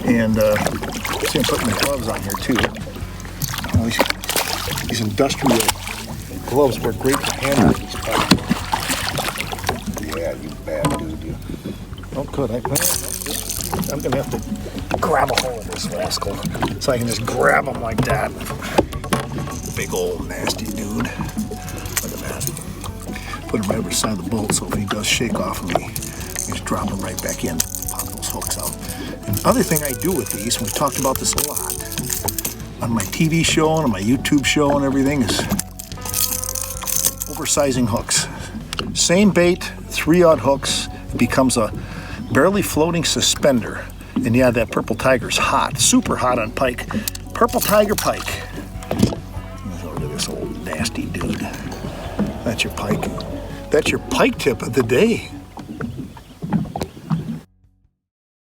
And see, I'm putting the gloves on here too. These industrial gloves work great for handling these pike. Yeah, you bad dude, you. Oh, good. I'm gonna have to grab a hold of this rascal so I can just grab him like that. Big old nasty dude. Look at that. Put him right over the side of the bolt so if he does shake off of me, just drop him right back in. Pop those hooks out. And the other thing I do with these, and we've talked about this a lot, on my TV show and on my YouTube show and everything, is oversizing hooks. Same bait, 3/0 hooks, it becomes a barely floating suspender. And yeah, that purple tiger's hot, super hot on pike. Purple tiger pike. Look at this old nasty dude. That's your pike. That's your pike tip of the day.